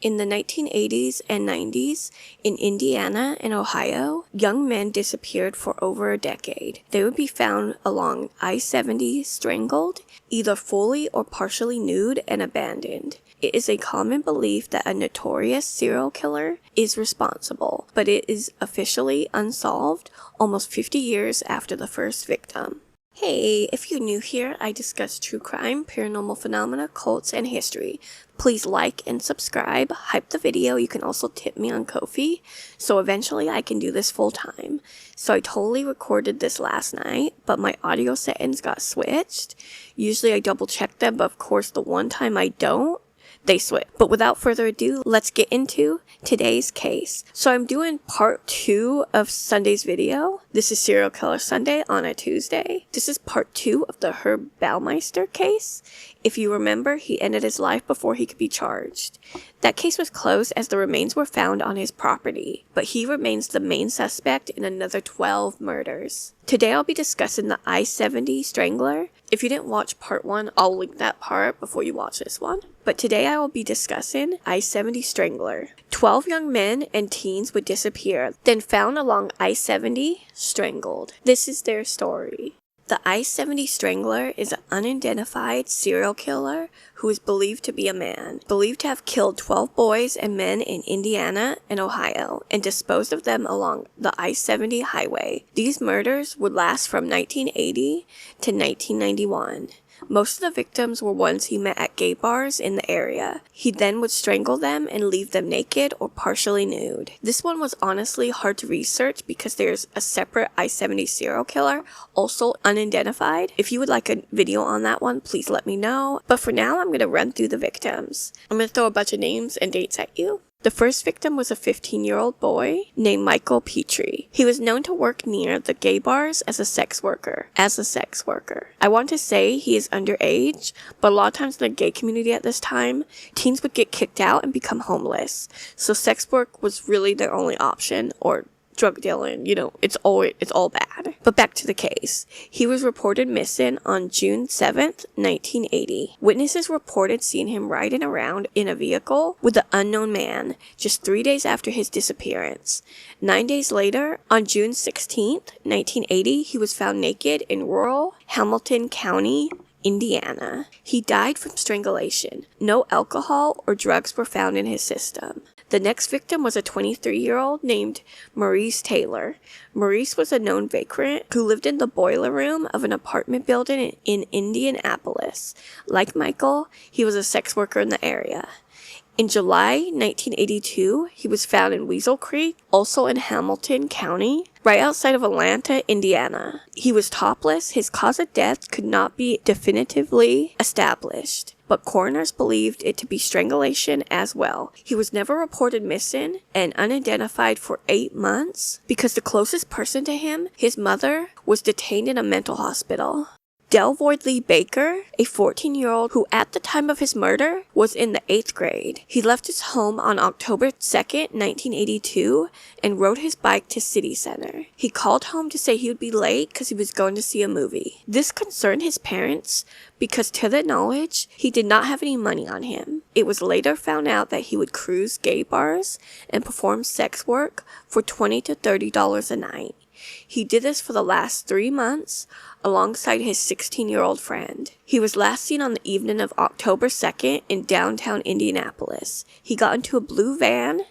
In the 1980s and 90s, in Indiana and Ohio, young men disappeared for over a decade. They would be found along I-70 strangled, either fully or partially nude and abandoned. It is a common belief that a notorious serial killer is responsible, but it is officially unsolved almost 50 years after the first victim. Hey, if you're new here, I discuss true crime, paranormal phenomena, cults, and history. Please like and subscribe, hype the video. You can also tip me on Ko-fi, so eventually I can do this full time. So I totally recorded this last night, but my audio settings got switched. Usually I double check them, but of course the one time I don't, they switch. But without further ado, let's get into today's case. So I'm doing part 2 of Sunday's video. This is Serial Killer Sunday on a Tuesday. This is part 2 of the Herb Baumeister case. If you remember, he ended his life before he could be charged. That case was closed as the remains were found on his property, but he remains the main suspect in another 12 murders. Today I'll be discussing the I-70 Strangler. If you didn't watch part 1, I'll link that part before you watch this one. But today I will be discussing I-70 Strangler. 12 young men and teens would disappear, then found along I-70 strangled. This is their story. The I-70 Strangler is an unidentified serial killer who is believed to be a man, believed to have killed 12 boys and men in Indiana and Ohio, and disposed of them along the I-70 highway. These murders would last from 1980 to 1991. Most of the victims were ones he met at gay bars in the area. He then would strangle them and leave them naked or partially nude. This one was honestly hard to research because there's a separate I-70 serial killer, also unidentified. If you would like a video on that one, please let me know. But for now, I'm going to run through the victims. I'm going to throw a bunch of names and dates at you. The first victim was a 15-year-old boy named Michael Petrie. He was known to work near the gay bars as a sex worker. I want to say he is underage, but a lot of times in the gay community at this time, teens would get kicked out and become homeless. So sex work was really their only option, or drug dealing, it's all bad. But back to the case. He was reported missing on June 7th, 1980. Witnesses reported seeing him riding around in a vehicle with an unknown man just 3 days after his disappearance. 9 days later, on June 16th, 1980, he was found naked in rural Hamilton County, Indiana. He died from strangulation. No alcohol or drugs were found in his system. The next victim was a 23-year-old named Maurice Taylor. Maurice was a known vagrant who lived in the boiler room of an apartment building in Indianapolis. Like Michael, he was a sex worker in the area. In July 1982, he was found in Weasel Creek, also in Hamilton County, right outside of Atlanta, Indiana. He was topless. His cause of death could not be definitively established, but coroners believed it to be strangulation as well. He was never reported missing and unidentified for 8 months because the closest person to him, his mother, was detained in a mental hospital. Delvoyd Lee Baker, a 14-year-old who at the time of his murder was in the 8th grade. He left his home on October 2nd, 1982 and rode his bike to City Center. He called home to say he would be late because he was going to see a movie. This concerned his parents because to their knowledge, he did not have any money on him. It was later found out that he would cruise gay bars and perform sex work for $20 to $30 a night. He did this for the last 3 months alongside his 16-year-old friend. He was last seen on the evening of October 2nd in downtown Indianapolis. He got into a blue van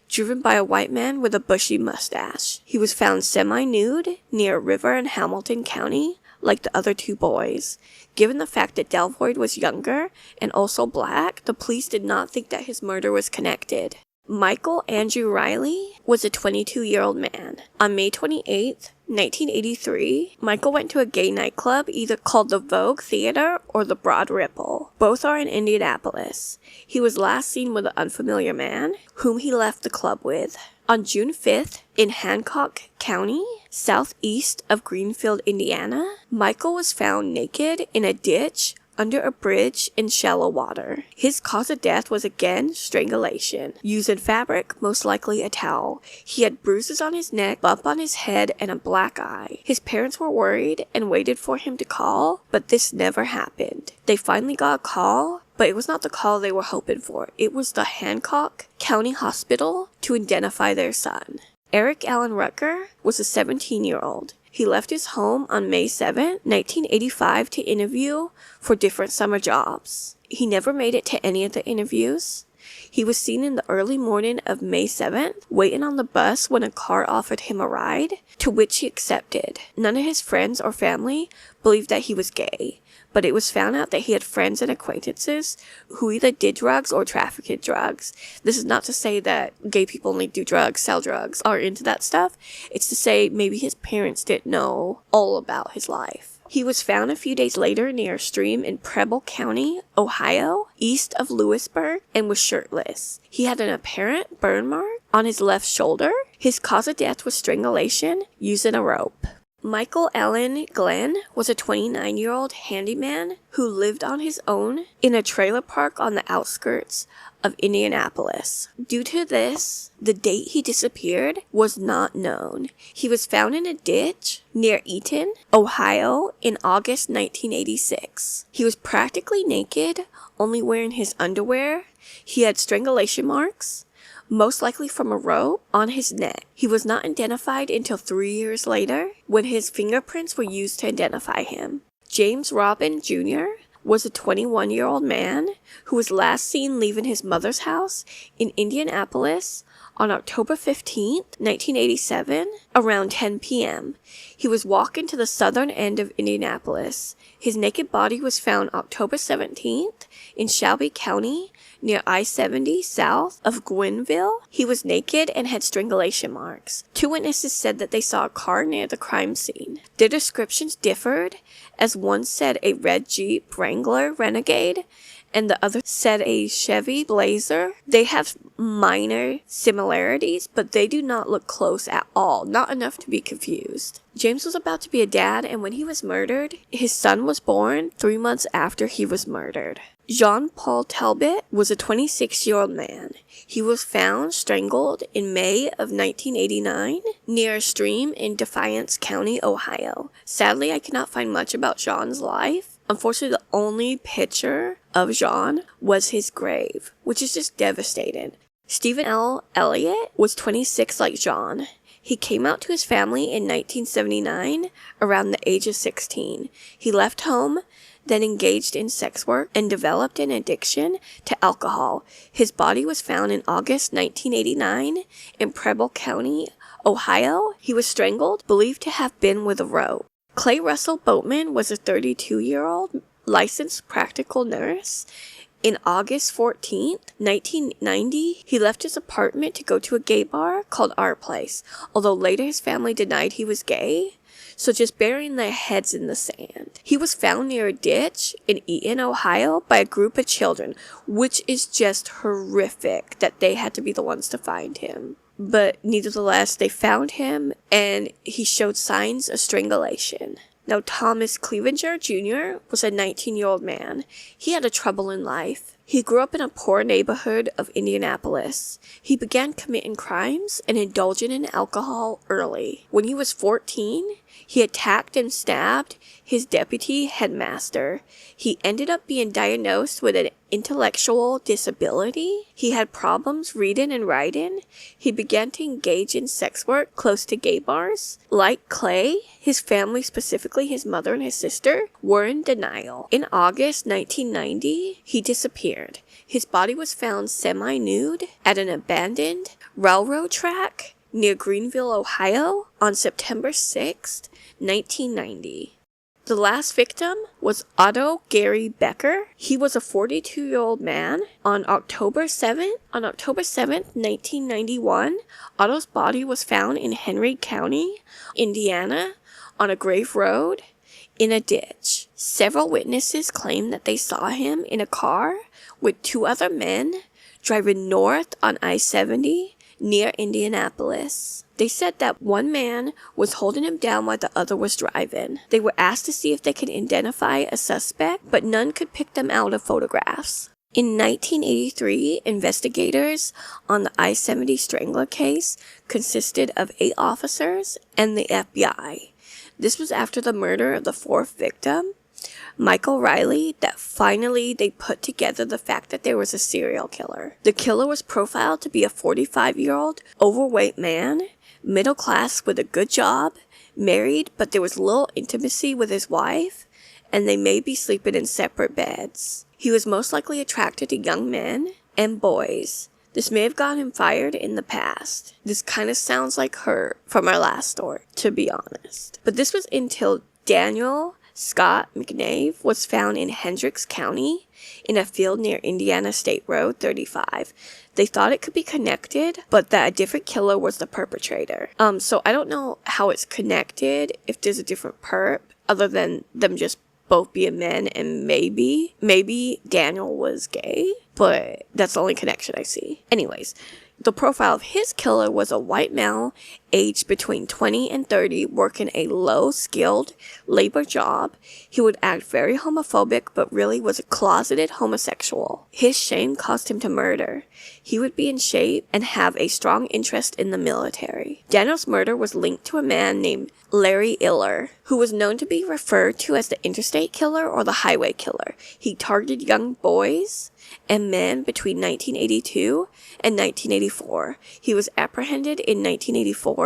driven by a white man with a bushy mustache. He was found semi-nude near a river in Hamilton County, like the other 2 boys. Given the fact that Delvoyd was younger and also black, the police did not think that his murder was connected. Michael Andrew Riley was a 22-year-old man. On May 28th, 1983, Michael went to a gay nightclub either called the Vogue Theater or the Broad Ripple. Both are in Indianapolis. He was last seen with an unfamiliar man, whom he left the club with. On June 5th, in Hancock County, southeast of Greenfield, Indiana, Michael was found naked in a ditch under a bridge in shallow water. His cause of death was again strangulation, using fabric, most likely a towel. He had bruises on his neck, bump on his head, and a black eye. His parents were worried and waited for him to call, but this never happened. They finally got a call, but it was not the call they were hoping for. It was the Hancock County Hospital to identify their son. Eric Allen Rucker was a 17-year-old. He left his home on May 7, 1985 to interview for different summer jobs. He never made it to any of the interviews. He was seen in the early morning of May 7th, waiting on the bus when a car offered him a ride, to which he accepted. None of his friends or family believed that he was gay, but it was found out that he had friends and acquaintances who either did drugs or trafficked drugs. This is not to say that gay people only do drugs, sell drugs, are into that stuff. It's to say maybe his parents didn't know all about his life. He was found a few days later near a stream in Preble County, Ohio, east of Lewisburg, and was shirtless. He had an apparent burn mark on his left shoulder. His cause of death was strangulation using a rope. Michael Allen Glenn was a 29-year-old handyman who lived on his own in a trailer park on the outskirts of Indianapolis. Due to this, the date he disappeared was not known. He was found in a ditch near Eaton, Ohio in August 1986. He was practically naked, only wearing his underwear. He had strangulation marks, most likely from a rope, on his neck. He was not identified until 3 years later, when his fingerprints were used to identify him. James Robin Jr. was a 21-year-old man who was last seen leaving his mother's house in Indianapolis on October 15, 1987, around 10 p.m. He was walking to the southern end of Indianapolis. His naked body was found October 17th in Shelby County, near I-70 south of Gwynville. He was naked and had strangulation marks. 2 witnesses said that they saw a car near the crime scene. Their descriptions differed, as one said a red Jeep Wrangler Renegade and the other said a Chevy Blazer. They have minor similarities, but they do not look close at all, not enough to be confused. James was about to be a dad, and when he was murdered, his son was born 3 months after he was murdered. Jean-Paul Talbot was a 26-year-old man. He was found strangled in May of 1989 near a stream in Defiance County, Ohio. Sadly, I cannot find much about Jean's life. Unfortunately, the only picture of Jean was his grave, which is just devastating. Stephen L. Elliott was 26 like Jean. He came out to his family in 1979 around the age of 16. He left home, then engaged in sex work and developed an addiction to alcohol. His body was found in August 1989 in Preble County, Ohio. He was strangled, believed to have been with a rope. Clay Russell Boatman was a 32-year-old licensed practical nurse. In August 14, 1990, he left his apartment to go to a gay bar called Our Place, although later his family denied he was gay, so just burying their heads in the sand. He was found near a ditch in Eaton, Ohio by a group of children, which is just horrific that they had to be the ones to find him. But nevertheless, they found him and he showed signs of strangulation. Now, Thomas Clevenger Jr. was a 19-year-old man. He had a trouble in life. He grew up in a poor neighborhood of Indianapolis. He began committing crimes and indulging in alcohol early. When he was 14, he attacked and stabbed his deputy headmaster. He ended up being diagnosed with an intellectual disability. He had problems reading and writing. He began to engage in sex work close to gay bars. Like Clay, his family, specifically his mother and his sister, were in denial. In August 1990, he disappeared. His body was found semi-nude at an abandoned railroad track near Greenville, Ohio on September 6, 1990. The last victim was Otto Gary Becker. He was a 42-year-old man. On October 7th, 1991, Otto's body was found in Henry County, Indiana, on a grave road in a ditch. Several witnesses claimed that they saw him in a car with 2 other men driving north on I-70 near Indianapolis. They said that one man was holding him down while the other was driving. They were asked to see if they could identify a suspect, but none could pick them out of photographs. In 1983, investigators on the I-70 Strangler case consisted of 8 officers and the FBI. This was after the murder of the 4th victim, Michael Riley that finally they put together the fact that there was a serial killer. The killer was profiled to be a 45-year-old overweight man, middle class with a good job, married, but there was little intimacy with his wife, and they may be sleeping in separate beds. He was most likely attracted to young men and boys. This may have gotten him fired in the past. This kind of sounds like her from our last story, to be honest. But this was until Daniel Scott McNabb was found in Hendricks County in a field near Indiana State Road 35. They thought it could be connected, but that a different killer was the perpetrator. So I don't know how it's connected, if there's a different perp, other than them just both being men, and maybe Daniel was gay, but that's the only connection I see. Anyways, the profile of his killer was a white male aged between 20 and 30 working a low-skilled labor job. He would act very homophobic but really was a closeted homosexual. His shame caused him to murder. He would be in shape and have a strong interest in the military. Daniel's murder was linked to a man named Larry Iller, who was known to be referred to as the interstate killer or the highway killer. He targeted young boys and men between 1982 and 1984. He was apprehended in 1984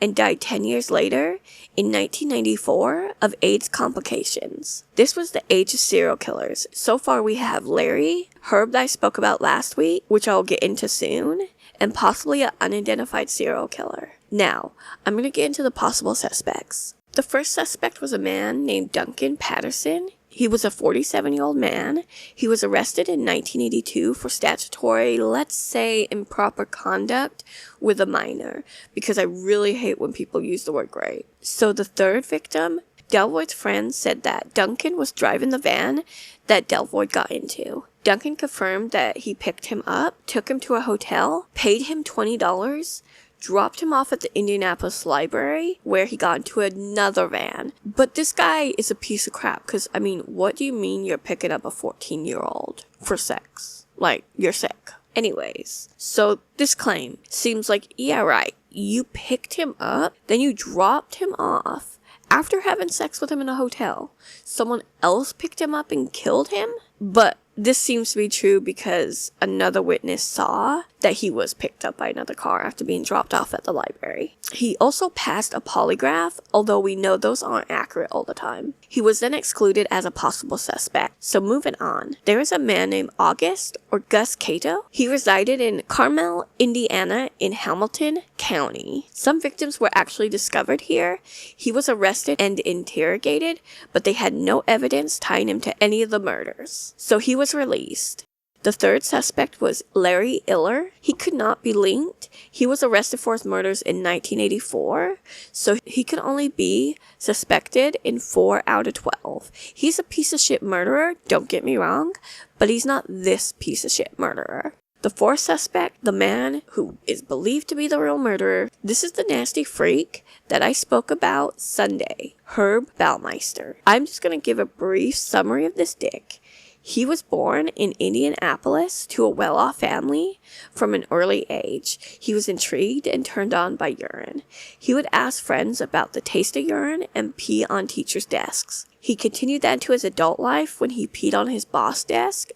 and died 10 years later in 1994 of AIDS complications. This was the age of serial killers. So far we have Larry, Herb that I spoke about last week, which I'll get into soon, and possibly an unidentified serial killer. Now, I'm going to get into the possible suspects. The first suspect was a man named Duncan Patterson. He was a 47-year-old man. He was arrested in 1982 for statutory, let's say, improper conduct with a minor, because I really hate when people use the word rape. So the third victim, Delvoye's friend said that Duncan was driving the van that Delvoye got into. Duncan confirmed that he picked him up, took him to a hotel, paid him $20, dropped him off at the Indianapolis library, where he got into another van. But this guy is a piece of crap, because, I mean, what do you mean you're picking up a 14-year-old for sex? Like, you're sick. Anyways, so this claim seems like, yeah, right, you picked him up, then you dropped him off after having sex with him in a hotel. Someone else picked him up and killed him? But this seems to be true because another witness saw that he was picked up by another car after being dropped off at the library. He also passed a polygraph, although we know those aren't accurate all the time. He was then excluded as a possible suspect. So moving on, there is a man named August or Gus Cato. He resided in Carmel, Indiana in Hamilton County. Some victims were actually discovered here. He was arrested and interrogated, but they had no evidence tying him to any of the murders. So he was released. The third suspect was Larry Iller. He could not be linked. He was arrested for his murders in 1984, so he could only be suspected in 4 out of 12. He's a piece of shit murderer, don't get me wrong, but he's not this piece of shit murderer. The fourth suspect, the man who is believed to be the real murderer, this is the nasty freak that I spoke about Sunday, Herb Baumeister. I'm just going to give a brief summary of this dick. He was born in Indianapolis to a well-off family from an early age. He was intrigued and turned on by urine. He would ask friends about the taste of urine and pee on teachers' desks. He continued that into his adult life when he peed on his boss desk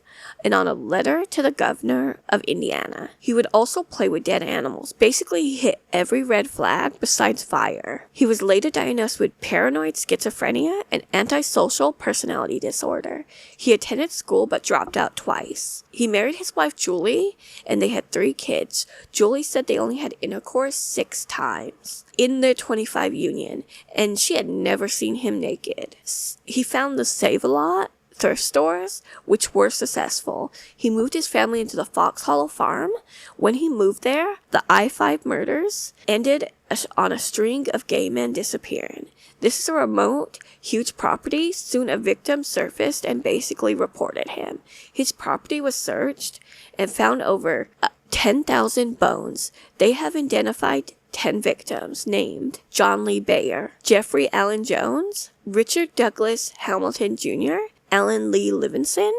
and on a letter to the governor of Indiana. He would also play with dead animals. Basically, he hit every red flag besides fire. He was later diagnosed with paranoid schizophrenia and antisocial personality disorder. He attended school but dropped out twice. He married his wife Julie, and they had 3 kids. Julie said they only had intercourse 6 times in their 25 union, and she had never seen him naked. He found the Save-A-Lot thrift stores, which were successful. He moved his family into the Fox Hollow farm. When he moved there, the I-5 murders ended on a string of gay men disappearing. This is a remote, huge property. Soon a victim surfaced and basically reported him. His property was searched and found over 10,000 bones. They have identified 10 victims named John Lee Bayer, Jeffrey Allen Jones, Richard Douglas Hamilton Jr., Alan Lee Livingston,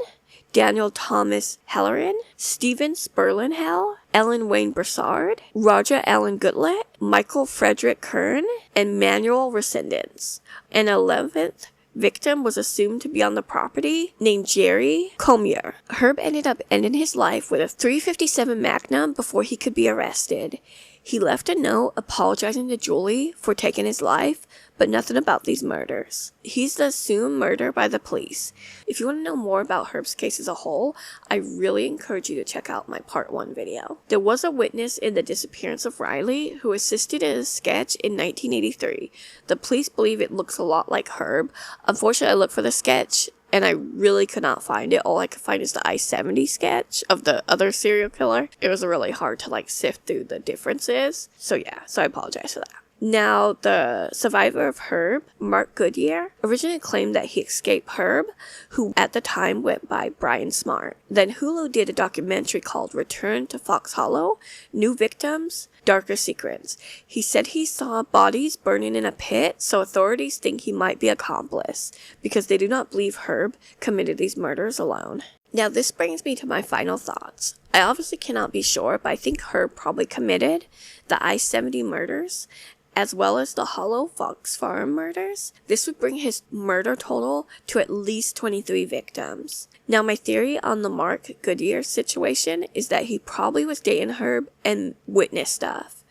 Daniel Thomas Halloran, Stephen Sperlinhell, Ellen Wayne Broussard, Roger Allen Goodlett, Michael Frederick Kern, and Manuel Resendez. And 11th victim was assumed to be on the property named Jerry Comier. Herb ended up ending his life with a .357 Magnum before he could be arrested. He left a note apologizing to Julie for taking his life, but nothing about these murders. He's the assumed murder by the police. If you want to know more about Herb's case as a whole, I really encourage you to check out my part 1 video. There was a witness in the disappearance of Riley who assisted in a sketch in 1983. The police believe it looks a lot like Herb. Unfortunately, I looked for the sketch and I really could not find it. All I could find is the I-70 sketch of the other serial killer. It was really hard to sift through the differences. So yeah, so I apologize for that. Now, the survivor of Herb, Mark Goodyear, originally claimed that he escaped Herb, who at the time went by Brian Smart. Then Hulu did a documentary called Return to Fox Hollow, New Victims, Darker Secrets. He said he saw bodies burning in a pit, so authorities think he might be an accomplice, because they do not believe Herb committed these murders alone. Now, this brings me to my final thoughts. I obviously cannot be sure, but I think Herb probably committed the I-70 murders, as well as the Hollow Fox Farm murders. This would bring his murder total to at least 23 victims. Now, my theory on the Mark Goodyear situation is that he probably was dating Herb and witnessed stuff.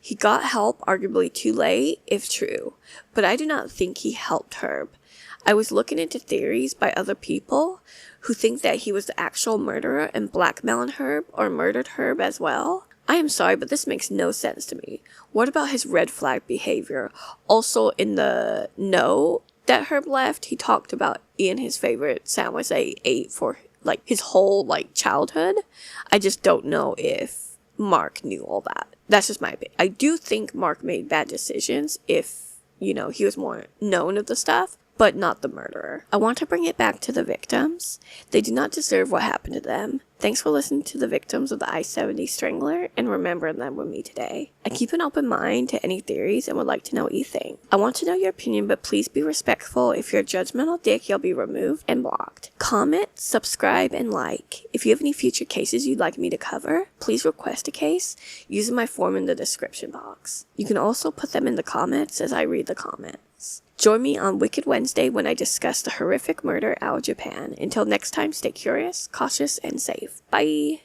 He got help arguably too late, if true, but I do not think he helped Herb. I was looking into theories by other people who think that he was the actual murderer and blackmailing Herb or murdered Herb as well. I am sorry, but this makes no sense to me. What about his red flag behavior? Also, in the note that Herb left, he talked about eating his favorite sandwich that he ate for his whole childhood. I just don't know if Mark knew all that. That's just my opinion. I do think Mark made bad decisions if, he was more known of the stuff, but not the murderer. I want to bring it back to the victims. They do not deserve what happened to them. Thanks for listening to the victims of the I-70 Strangler and remembering them with me today. I keep an open mind to any theories and would like to know what you think. I want to know your opinion, but please be respectful. If you're a judgmental dick, you'll be removed and blocked. Comment, subscribe, and like. If you have any future cases you'd like me to cover, please request a case using my form in the description box. You can also put them in the comments as I read the comments. Join me on Wicked Wednesday when I discuss the horrific murder out of Japan. Until next time, stay curious, cautious, and safe. Bye!